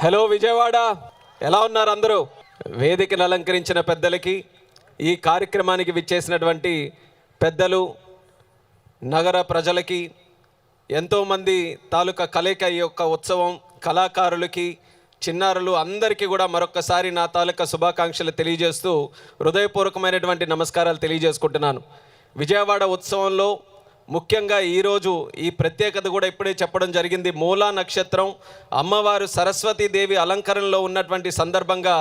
Hello Vijayawada, ఎలా ఉన్నారు అందరూ? వేదికను అలంకరించిన పెద్దలకి, ఈ కార్యక్రమానికి విచ్చేసినటువంటి పెద్దలు, నగర ప్రజలకి, ఎంతోమంది తాలూకా కలయిక ఈ యొక్క ఉత్సవం, కళాకారులకి, చిన్నారులు అందరికీ కూడా మరొక్కసారి నా తాలూకా శుభాకాంక్షలు తెలియజేస్తూ హృదయపూర్వకమైనటువంటి నమస్కారాలు తెలియజేసుకుంటున్నాను. విజయవాడ ఉత్సవంలో ముఖ్యంగా ఈరోజు ఈ ప్రత్యేకత కూడా ఇప్పుడే చెప్పడం జరిగింది. మూలా నక్షత్రం, అమ్మవారు సరస్వతీదేవి అలంకరణలో ఉన్నటువంటి సందర్భంగా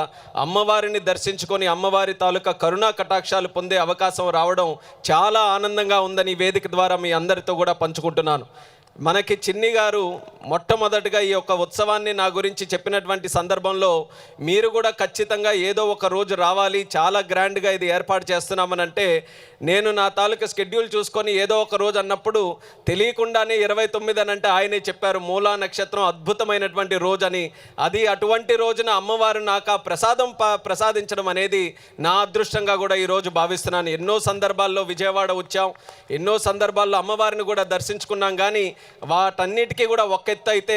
అమ్మవారిని దర్శించుకొని అమ్మవారి తాలూకా కరుణా కటాక్షాలు పొందే అవకాశం రావడం చాలా ఆనందంగా ఉందని వేదిక ద్వారా మీ అందరితో కూడా పంచుకుంటున్నాను. మనకి చిన్ని గారు మొట్టమొదటిగా ఈ యొక్క ఉత్సవాన్ని నా గురించి చెప్పినటువంటి సందర్భంలో మీరు కూడా ఖచ్చితంగా ఏదో ఒక రోజు రావాలి, చాలా గ్రాండ్గా ఇది ఏర్పాటు చేస్తున్నామని అంటే, నేను నా తాలూకా స్కెడ్యూల్ చూసుకొని ఏదో ఒక రోజు అన్నప్పుడు తెలియకుండానే 29 అని అంటే ఆయనే చెప్పారు మూలా నక్షత్రం అద్భుతమైనటువంటి రోజు అని. అది అటువంటి రోజున అమ్మవారు నాకు ఆ ప్రసాదించడం అనేది నా అదృష్టంగా కూడా ఈరోజు భావిస్తున్నాను. ఎన్నో సందర్భాల్లో విజయవాడ వచ్చాం, ఎన్నో సందర్భాల్లో అమ్మవారిని కూడా దర్శించుకున్నాం. కానీ వాటన్నిటికీ కూడా ఒక ఎత్తు అయితే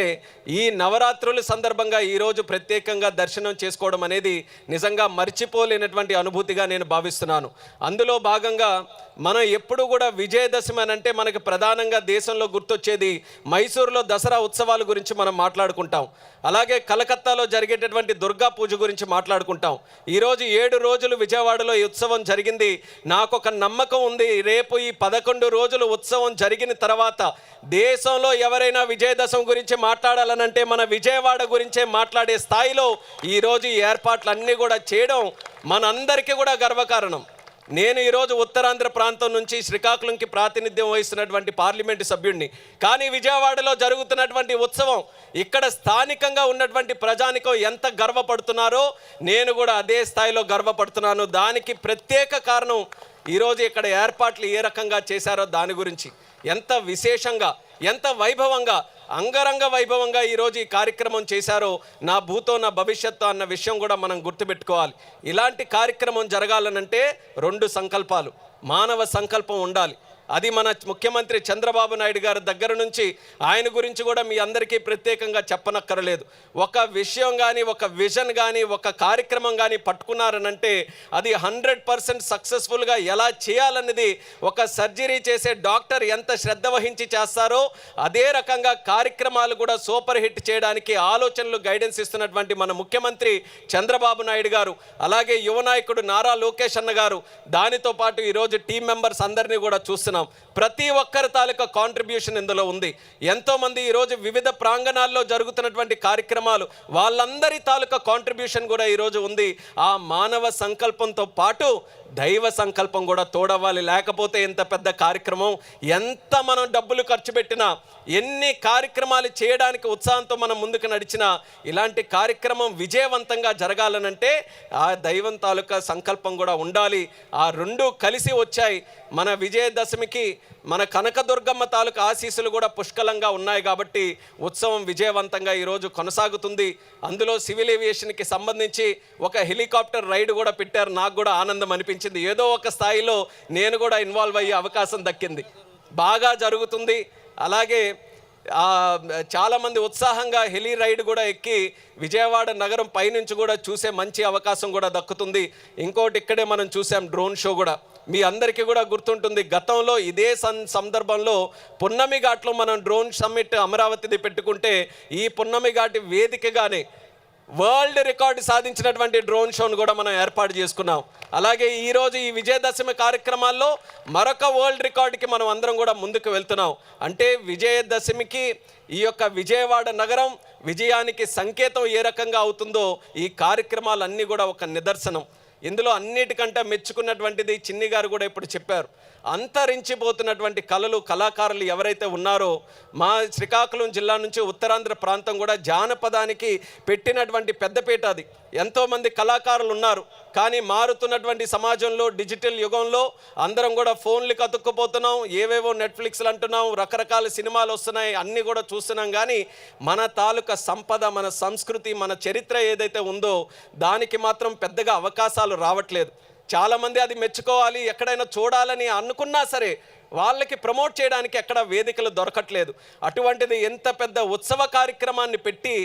ఈ నవరాత్రుల సందర్భంగా ఈరోజు ప్రత్యేకంగా దర్శనం చేసుకోవడం అనేది నిజంగా మర్చిపోలేనటువంటి అనుభూతిగా నేను భావిస్తున్నాను. అందులో భాగంగా మనం ఎప్పుడు కూడా విజయదశమి అని అంటే మనకి ప్రధానంగా దేశంలో గుర్తొచ్చేది మైసూరులో దసరా ఉత్సవాల గురించి మనం మాట్లాడుకుంటాం. అలాగే కలకత్తాలో జరిగేటటువంటి దుర్గా పూజ గురించి మాట్లాడుకుంటాం. ఈరోజు 7 రోజులు విజయవాడలో ఈ ఉత్సవం జరిగింది. నాకు ఒక నమ్మకం ఉంది, రేపు ఈ 11 రోజులు ఉత్సవం జరిగిన తర్వాత దేశంలో ఎవరైనా విజయదశమి గురించి మాట్లాడాలనంటే మన విజయవాడ గురించే మాట్లాడే స్థాయిలో ఈరోజు ఈ ఏర్పాట్లన్నీ కూడా చేయడం మనందరికీ కూడా గర్వకారణం. నేను ఈరోజు ఉత్తరాంధ్ర ప్రాంతం నుంచి శ్రీకాకుళంకి ప్రాతినిధ్యం వహిస్తున్నటువంటి పార్లమెంటు సభ్యుడిని. కానీ విజయవాడలో జరుగుతున్నటువంటి ఉత్సవం ఇక్కడ స్థానికంగా ఉన్నటువంటి ప్రజానికం ఎంత గర్వపడుతున్నారో నేను కూడా అదే స్థాయిలో గర్వపడుతున్నాను. దానికి ప్రత్యేక కారణం ఈరోజు ఇక్కడ ఏర్పాట్లు ఏ రకంగా చేశారో దాని గురించి, ఎంత విశేషంగా, ఎంత వైభవంగా, అంగరంగ వైభవంగా ఈరోజు ఈ కార్యక్రమం చేశారో నా భూతో నా భవిష్యత్తు అన్న విషయం కూడా మనం గుర్తుపెట్టుకోవాలి. ఇలాంటి కార్యక్రమం జరగాలనంటే 2 సంకల్పాలు, మానవ సంకల్పం ఉండాలి. అది మన ముఖ్యమంత్రి చంద్రబాబు నాయుడు గారి దగ్గర నుంచి ఆయన గురించి కూడా మీ అందరికీ ప్రత్యేకంగా చెప్పనక్కర్లేదు. ఒక విషయం కానీ, ఒక విజన్ కానీ, ఒక కార్యక్రమం కానీ పట్టుకున్నారనంటే అది 100% సక్సెస్ఫుల్గా ఎలా చేయాలన్నది ఒక సర్జరీ చేసే డాక్టర్ ఎంత శ్రద్ధ వహించి చేస్తారో అదే రకంగా కార్యక్రమాలు కూడా సూపర్ హిట్ చేయడానికి ఆలోచనలు, గైడెన్స్ ఇస్తున్నటువంటి మన ముఖ్యమంత్రి చంద్రబాబు నాయుడు గారు, అలాగే యువ నాయకుడు నారా లోకేష్ అన్న గారు, దానితో పాటు ఈరోజు టీం మెంబర్స్ అందరినీ కూడా చూస్తున్నాం. ప్రతి ఒక్కరి తాలూకా కాంట్రిబ్యూషన్ ఇందులో ఉంది. ఎంతోమంది ఈరోజు వివిధ ప్రాంగణాల్లో జరుగుతున్నటువంటి కార్యక్రమాలు, వాళ్ళందరి తాలూకా కాంట్రిబ్యూషన్ కూడా ఈరోజు ఉంది. ఆ మానవ సంకల్పంతో పాటు దైవ సంకల్పం కూడా తోడవ్వాలి. లేకపోతే ఇంత పెద్ద కార్యక్రమం, ఎంత మనం డబ్బులు ఖర్చు పెట్టినా, ఎన్ని కార్యక్రమాలు చేయడానికి ఉత్సాహంతో మనం ముందుకు నడిచినా, ఇలాంటి కార్యక్రమం విజయవంతంగా జరగాలనంటే ఆ దైవం తాలూకా సంకల్పం కూడా ఉండాలి. ఆ 2 కలిసి వచ్చాయి. మన విజయదశమికి మన కనకదుర్గమ్మ తాలూకా ఆశీస్సులు కూడా పుష్కలంగా ఉన్నాయి కాబట్టి ఉత్సవం విజయవంతంగా ఈరోజు కొనసాగుతుంది. అందులో సివిల్ ఏవియేషన్కి సంబంధించి ఒక హెలికాప్టర్ రైడ్ కూడా పెట్టారు. నాకు కూడా ఆనందం అనిపించింది. ఏదో ఒక స్థాయిలో నేను కూడా ఇన్వాల్వ్ అయ్యే అవకాశం దక్కింది. బాగా జరుగుతుంది. అలాగే చాలామంది ఉత్సాహంగా హెలీ రైడ్ కూడా ఎక్కి విజయవాడ నగరం పైనుంచి కూడా చూసే మంచి అవకాశం కూడా దక్కుతుంది. ఇంకోటి ఇక్కడే మనం చూసాం డ్రోన్ షో కూడా. మీ అందరికీ కూడా గుర్తుంటుంది, గతంలో ఇదే సందర్భంలో పున్నమి ఘాట్లో మనం డ్రోన్ సమ్మిట్ అమరావతిది పెట్టుకుంటే ఈ పున్నమి ఘాటి వేదికగానే వరల్డ్ రికార్డు సాధించినటువంటి డ్రోన్ షోను కూడా మనం ఏర్పాటు చేసుకున్నాం. అలాగే ఈరోజు ఈ విజయదశమి కార్యక్రమాల్లో మరొక వరల్డ్ రికార్డుకి మనం అందరం కూడా ముందుకు వెళ్తున్నాం. అంటే విజయదశమికి ఈ యొక్క విజయవాడ నగరం విజయానికి సంకేతం ఏ రకంగా అవుతుందో ఈ కార్యక్రమాలన్నీ కూడా ఒక నిదర్శనం. ఇందులో అన్నిటికంటే మెచ్చుకున్నటువంటిది చిన్ని గారు కూడా ఇప్పుడు చెప్పారు, అంతరించిపోతున్నటువంటి కళలు, కళాకారులు ఎవరైతే ఉన్నారో మా శ్రీకాకుళం జిల్లా నుంచి ఉత్తరాంధ్ర ప్రాంతం కూడా జానపదానికి పెట్టినటువంటి పెద్దపీట అది. ఎంతోమంది కళాకారులు ఉన్నారు. కానీ మారుతున్నటువంటి సమాజంలో, డిజిటల్ యుగంలో అందరం కూడా ఫోన్లు కతుక్కుపోతున్నాం, ఏవేవో నెట్ఫ్లిక్స్లు అంటున్నాం, రకరకాల సినిమాలు వస్తున్నాయి, అన్నీ కూడా చూస్తున్నాం. కానీ మన తాలూకా సంపద, మన సంస్కృతి, మన చరిత్ర ఏదైతే ఉందో దానికి మాత్రం పెద్దగా అవకాశాలు రావట్లేదు. చాలామంది అది మెచ్చుకోవాలి, ఎక్కడైనా చూడాలని అనుకున్నా సరే వాళ్ళకి ప్రమోట్ చేయడానికి ఎక్కడ వేదికలు దొరకట్లేదు. అటువంటిది ఎంత పెద్ద ఉత్సవ కార్యక్రమాన్ని పెట్టి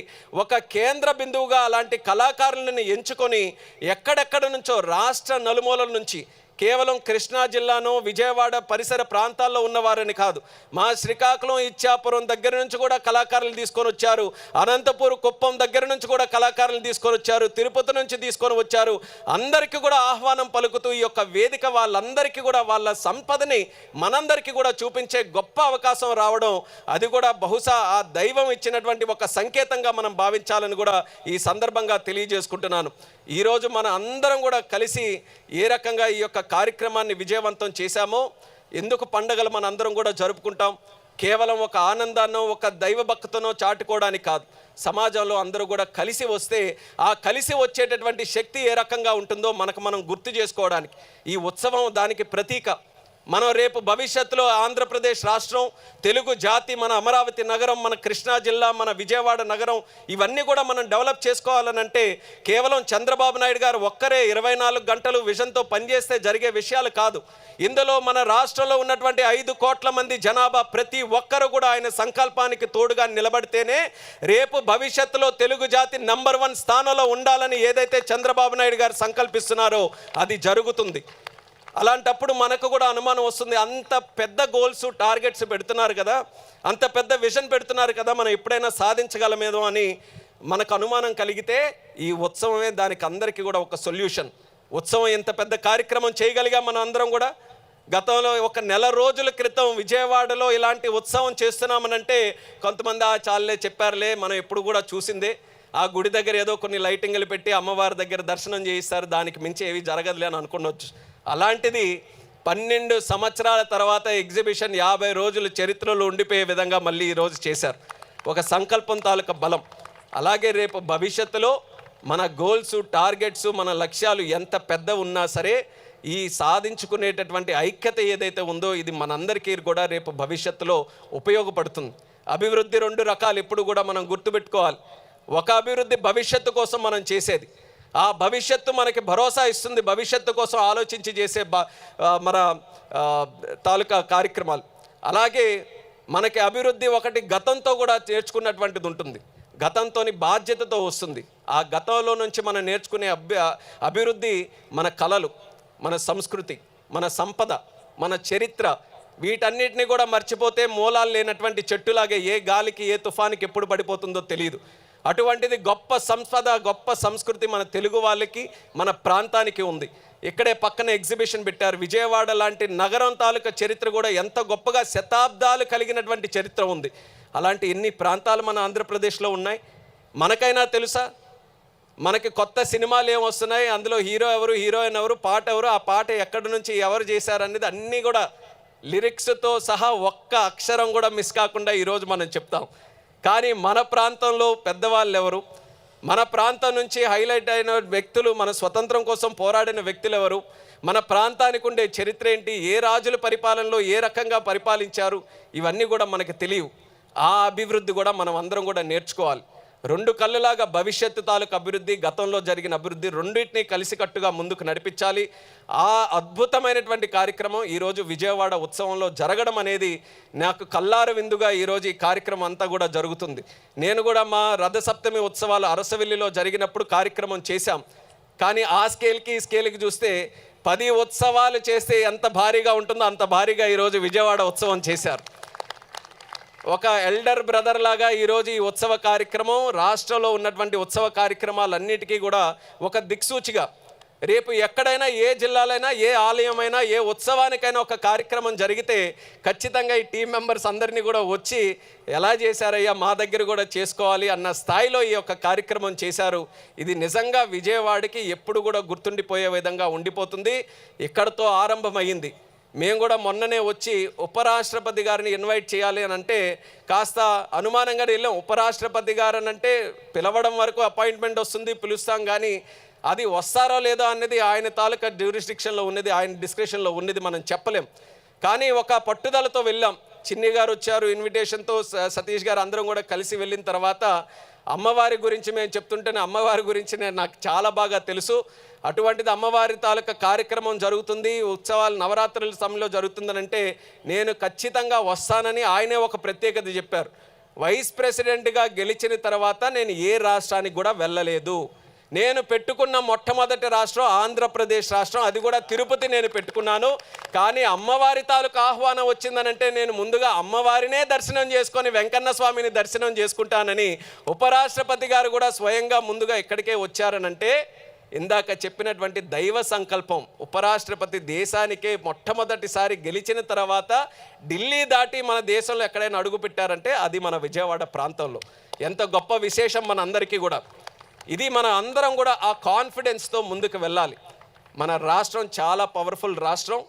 ఒక కేంద్ర బిందువుగా అలాంటి కళాకారులను ఎంచుకొని ఎక్కడెక్కడ నుంచో రాష్ట్ర నలుమూలల నుంచి, కేవలం కృష్ణా జిల్లాను విజయవాడ పరిసర ప్రాంతాల్లో ఉన్నవారని కాదు, మా శ్రీకాకుళం ఇచ్చాపురం దగ్గర నుంచి కూడా కళాకారులు తీసుకొని వచ్చారు, అనంతపూర్ కుప్పం దగ్గర నుంచి కూడా కళాకారులు తీసుకొని వచ్చారు, తిరుపతి నుంచి తీసుకొని వచ్చారు. అందరికీ కూడా ఆహ్వానం పలుకుతూ ఈ యొక్క వేదిక వాళ్ళందరికీ కూడా వాళ్ళ సంపదని మనందరికీ కూడా చూపించే గొప్ప అవకాశం రావడం, అది కూడా బహుశా ఆ దైవం ఇచ్చినటువంటి ఒక సంకేతంగా మనం భావించాలని కూడా ఈ సందర్భంగా తెలియజేసుకుంటున్నాను. ఈరోజు మన అందరం కూడా కలిసి ఏ రకంగా ఈ యొక్క కార్యక్రమాన్ని విజయవంతం చేశామో, ఎందుకు పండగలు మన అందరం కూడా జరుపుకుంటాం, కేవలం ఒక ఆనందాన్నో ఒక దైవభక్తితోనో చాటుకోవడానికి కాదు, సమాజంలో అందరూ కూడా కలిసి వస్తే ఆ కలిసి వచ్చేటటువంటి శక్తి ఏ రకంగా ఉంటుందో మనం గుర్తు చేసుకోవడానికి ఈ ఉత్సవం దానికి ప్రతీక. మనం రేపు భవిష్యత్తులో ఆంధ్రప్రదేశ్ రాష్ట్రం, తెలుగు జాతి, మన అమరావతి నగరం, మన కృష్ణా జిల్లా, మన విజయవాడ నగరం, ఇవన్నీ కూడా మనం డెవలప్ చేసుకోవాలనంటే కేవలం చంద్రబాబు నాయుడు గారు ఒక్కరే 24 గంటలు విజన్తో పనిచేస్తే జరిగే విషయాలు కాదు. ఇందులో మన రాష్ట్రంలో ఉన్నటువంటి 5 కోట్ల మంది జనాభా ప్రతి ఒక్కరు కూడా ఆయన సంకల్పానికి తోడుగా నిలబడితేనే రేపు భవిష్యత్తులో తెలుగు జాతి నంబర్ 1 స్థానంలో ఉండాలని ఏదైతే చంద్రబాబు నాయుడు గారు సంకల్పిస్తున్నారో అది జరుగుతుంది. అలాంటప్పుడు మనకు కూడా అనుమానం వస్తుంది, అంత పెద్ద గోల్స్ టార్గెట్స్ పెడుతున్నారు కదా, అంత పెద్ద విజన్ పెడుతున్నారు కదా, మనం ఎప్పుడైనా సాధించగలమేదో అని మనకు అనుమానం కలిగితే ఈ ఉత్సవమే దానికి అందరికీ కూడా ఒక సొల్యూషన్. ఉత్సవం ఎంత పెద్ద కార్యక్రమం చేయగలిగా మనం అందరం కూడా. గతంలో ఒక నెల రోజుల క్రితం విజయవాడలో ఇలాంటి ఉత్సవం చేస్తున్నామనంటే కొంతమంది చాలే చెప్పారులే, మనం ఎప్పుడు కూడా చూసిందే, ఆ గుడి దగ్గర ఏదో కొన్ని లైటింగ్లు పెట్టి అమ్మవారి దగ్గర దర్శనం చేయిస్తారు, దానికి మించి ఏవి జరగదులే అని అనుకునొచ్చు. అలాంటిది 12 సంవత్సరాల తర్వాత ఎగ్జిబిషన్ 50 రోజులు చరిత్రలో ఉండిపోయే విధంగా మళ్ళీ ఈరోజు చేశారు. ఒక సంకల్పం తాలూకా బలం. అలాగే రేపు భవిష్యత్తులో మన గోల్స్, టార్గెట్స్, మన లక్ష్యాలు ఎంత పెద్ద ఉన్నా సరే ఈ సాధించుకునేటటువంటి ఐక్యత ఏదైతే ఉందో ఇది మనందరికీ కూడా రేపు భవిష్యత్తులో ఉపయోగపడుతుంది. అభివృద్ధి 2 రకాలు ఎప్పుడు కూడా మనం గుర్తుపెట్టుకోవాలి. ఒక అభివృద్ధి భవిష్యత్తు కోసం మనం చేసేది, ఆ భవిష్యత్తు మనకి భరోసా ఇస్తుంది, భవిష్యత్తు కోసం ఆలోచించి చేసే మన తాలూకా కార్యక్రమాలు. అలాగే మనకి అభివృద్ధి ఒకటి గతంతో కూడా నేర్చుకున్నటువంటిది ఉంటుంది, గతంతోని బాధ్యతతో వస్తుంది. ఆ గతంలో నుంచి మనం నేర్చుకునే అభివృద్ధి మన కళలు, మన సంస్కృతి, మన సంపద, మన చరిత్ర, వీటన్నిటిని కూడా మర్చిపోతే మూలాలు లేనటువంటి చెట్టులాగే ఏ గాలికి ఏ తుఫానికి ఎప్పుడు పడిపోతుందో తెలియదు. అటువంటిది గొప్ప సంపద, గొప్ప సంస్కృతి మన తెలుగు వాళ్ళకి, మన ప్రాంతానికి ఉంది. ఇక్కడే పక్కన ఎగ్జిబిషన్ పెట్టారు. విజయవాడ లాంటి నగరం తాలూకా చరిత్ర కూడా ఎంత గొప్పగా శతాబ్దాలు కలిగినటువంటి చరిత్ర ఉంది. అలాంటి ఎన్ని ప్రాంతాలు మన ఆంధ్రప్రదేశ్లో ఉన్నాయి. మనకైనా తెలుసా? మనకి కొత్త సినిమాలు ఏమొస్తున్నాయి, అందులో హీరో ఎవరు, హీరోయిన్ ఎవరు, పాట ఎవరు, ఆ పాట ఎక్కడి నుంచి ఎవరు చేశారు అనేది అన్నీ కూడా లిరిక్స్తో సహా ఒక్క అక్షరం కూడా మిస్ కాకుండా ఈరోజు మనం చెప్తాం. కానీ మన ప్రాంతంలో పెద్దవాళ్ళు ఎవరు, మన ప్రాంతం నుంచి హైలైట్ అయిన వ్యక్తులు, మన స్వతంత్రం కోసం పోరాడిన వ్యక్తులు ఎవరు, మన ప్రాంతానికి ఉండే చరిత్ర ఏంటి, ఏ రాజుల పరిపాలనలో ఏ రకంగా పరిపాలించారు, ఇవన్నీ కూడా మనకు తెలియవు. ఆ అభివృద్ధి కూడా మనం అందరం కూడా నేర్చుకోవాలి. 2 కళ్ళులాగా భవిష్యత్తు తాలూకు అభివృద్ధి, గతంలో జరిగిన అభివృద్ధి రెండింటినీ కలిసికట్టుగా ముందుకు నడిపించాలి. ఆ అద్భుతమైనటువంటి కార్యక్రమం ఈరోజు విజయవాడ ఉత్సవంలో జరగడం అనేది నాకు కల్లారు విందుగా ఈరోజు ఈ కార్యక్రమం అంతా కూడా జరుగుతుంది. నేను కూడా మా రథసప్తమి ఉత్సవాలు అరసవిల్లిలో జరిగినప్పుడు కార్యక్రమం చేశాం. కానీ ఆ స్కేల్కి ఈ స్కేల్కి చూస్తే 10 ఉత్సవాలు చేస్తే ఎంత భారీగా ఉంటుందో అంత భారీగా ఈరోజు విజయవాడ ఉత్సవం చేశారు. ఒక ఎల్డర్ బ్రదర్ లాగా ఈరోజు ఈ ఉత్సవ కార్యక్రమం రాష్ట్రంలో ఉన్నటువంటి ఉత్సవ కార్యక్రమాలన్నిటికీ కూడా ఒక దిక్సూచిగా, రేపు ఎక్కడైనా ఏ జిల్లాలైనా ఏ ఆలయమైనా ఏ ఉత్సవానికైనా ఒక కార్యక్రమం జరిగితే ఖచ్చితంగా ఈ టీం మెంబర్స్ అందరినీ కూడా వచ్చి ఎలా చేశారయ్యా మా దగ్గర కూడా చేసుకోవాలి అన్న స్థాయిలో ఈ యొక్క కార్యక్రమం చేశారు. ఇది నిజంగా విజయవాడకి ఎప్పుడు కూడా గుర్తుండిపోయే విధంగా ఉండిపోతుంది. ఇక్కడతో ఆరంభమైంది. మేము కూడా మొన్ననే వచ్చి ఉపరాష్ట్రపతి గారిని ఇన్వైట్ చేయాలి అని అంటే కాస్త అనుమానంగా వెళ్ళాం. ఉపరాష్ట్రపతి గారు అని అంటే పిలవడం వరకు అపాయింట్మెంట్ వస్తుంది, పిలుస్తాం, కానీ అది వస్తారో లేదో అనేది ఆయన తాలూకా జ్యూరిస్డిక్షన్లో ఉన్నది, ఆయన డిస్క్రిప్షన్లో ఉన్నది, మనం చెప్పలేం. కానీ ఒక పట్టుదలతో వెళ్ళాం. చిన్ని గారు వచ్చారు ఇన్విటేషన్తో, సతీష్ గారు అందరం కూడా కలిసి వెళ్ళిన తర్వాత అమ్మవారి గురించి మేము చెప్తుంటేనే అమ్మవారి గురించి నాకు చాలా బాగా తెలుసు. అటువంటిది అమ్మవారి తాలూకా కార్యక్రమం జరుగుతుంది, ఉత్సవాలు నవరాత్రుల సమయంలో జరుగుతుందనంటే నేను ఖచ్చితంగా వస్తానని ఆయనే ఒక ప్రత్యేకత చెప్పారు. వైస్ ప్రెసిడెంట్గా గెలిచిన తర్వాత నేను ఏ రాష్ట్రానికి కూడా వెళ్ళలేదు. నేను పెట్టుకున్న మొట్టమొదటి రాష్ట్రం ఆంధ్రప్రదేశ్ రాష్ట్రం, అది కూడా తిరుపతి నేను పెట్టుకున్నాను. కానీ అమ్మవారి తాలూకు ఆహ్వానం వచ్చిందనంటే నేను ముందుగా అమ్మవారినే దర్శనం చేసుకొని వెంకన్న స్వామిని దర్శనం చేసుకుంటానని ఉపరాష్ట్రపతి గారు కూడా స్వయంగా ముందుగా ఇక్కడికే వచ్చారనంటే ఇందాక చెప్పినటువంటి దైవ సంకల్పం. ఉపరాష్ట్రపతి దేశానికే మొట్టమొదటిసారి గెలిచిన తర్వాత ఢిల్లీ దాటి మన దేశంలో ఎక్కడైనా అడుగు పెట్టారంటే అది మన విజయవాడ ప్రాంతంలో. ఎంత గొప్ప విశేషం మన అందరికీ కూడా. ఇది మన అందరం కూడా ఆ కాన్ఫిడెన్స్తో ముందుకు వెళ్ళాలి. మన రాష్ట్రం చాలా పవర్ఫుల్ రాష్ట్రం.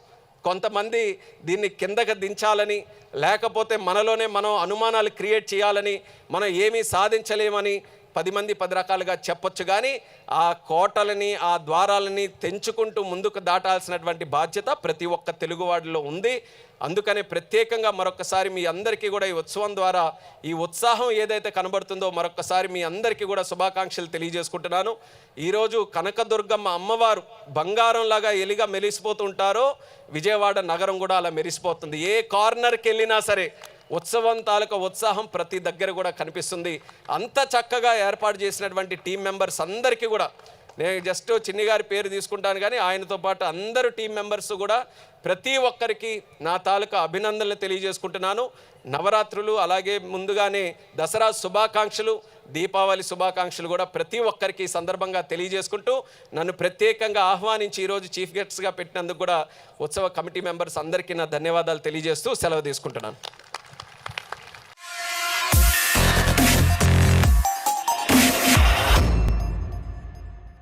కొంతమంది దీన్ని కిందకి దించాలని, లేకపోతే మనలోనే మనం అనుమానాలు క్రియేట్ చేయాలని, మనం ఏమీ సాధించలేమని 10 మంది 10 రకాలుగా చెప్పొచ్చు. కానీ ఆ కోటలని, ఆ ద్వారాలని తెంచుకుంటూ ముందుకు దాటాల్సినటువంటి బాధ్యత ప్రతి ఒక్క తెలుగువాడిలో ఉంది. అందుకనే ప్రత్యేకంగా మరొకసారి మీ అందరికీ కూడా ఈ ఉత్సవం ద్వారా ఈ ఉత్సాహం ఏదైతే కనబడుతుందో మరొకసారి మీ అందరికీ కూడా శుభాకాంక్షలు తెలియజేసుకుంటున్నాను. ఈరోజు కనకదుర్గమ్మ అమ్మవారు బంగారంలాగా ఎలిగా మెరిసిపోతుంటారో విజయవాడ నగరం కూడా అలా మెరిసిపోతుంది. ఏ కార్నర్కి వెళ్ళినా సరే ఉత్సవం తాలూకా ఉత్సాహం ప్రతి దగ్గర కూడా కనిపిస్తుంది. అంత చక్కగా ఏర్పాటు చేసినటువంటి టీం మెంబర్స్ అందరికీ కూడా నేను జస్ట్ చిన్ని గారి పేరు తీసుకుంటాను, కానీ ఆయనతో పాటు అందరూ టీం మెంబర్స్ కూడా ప్రతి ఒక్కరికి నా తాలూకా అభినందనలు తెలియజేసుకుంటున్నాను. నవరాత్రులు అలాగే ముందుగానే దసరా శుభాకాంక్షలు, దీపావళి శుభాకాంక్షలు కూడా ప్రతి ఒక్కరికి ఈ సందర్భంగా తెలియజేసుకుంటూ నన్ను ప్రత్యేకంగా ఆహ్వానించి ఈరోజు చీఫ్ గెస్ట్గా పెట్టినందుకు కూడా ఉత్సవ కమిటీ మెంబర్స్ అందరికీ నా ధన్యవాదాలు తెలియజేస్తూ సెలవు తీసుకుంటున్నాను.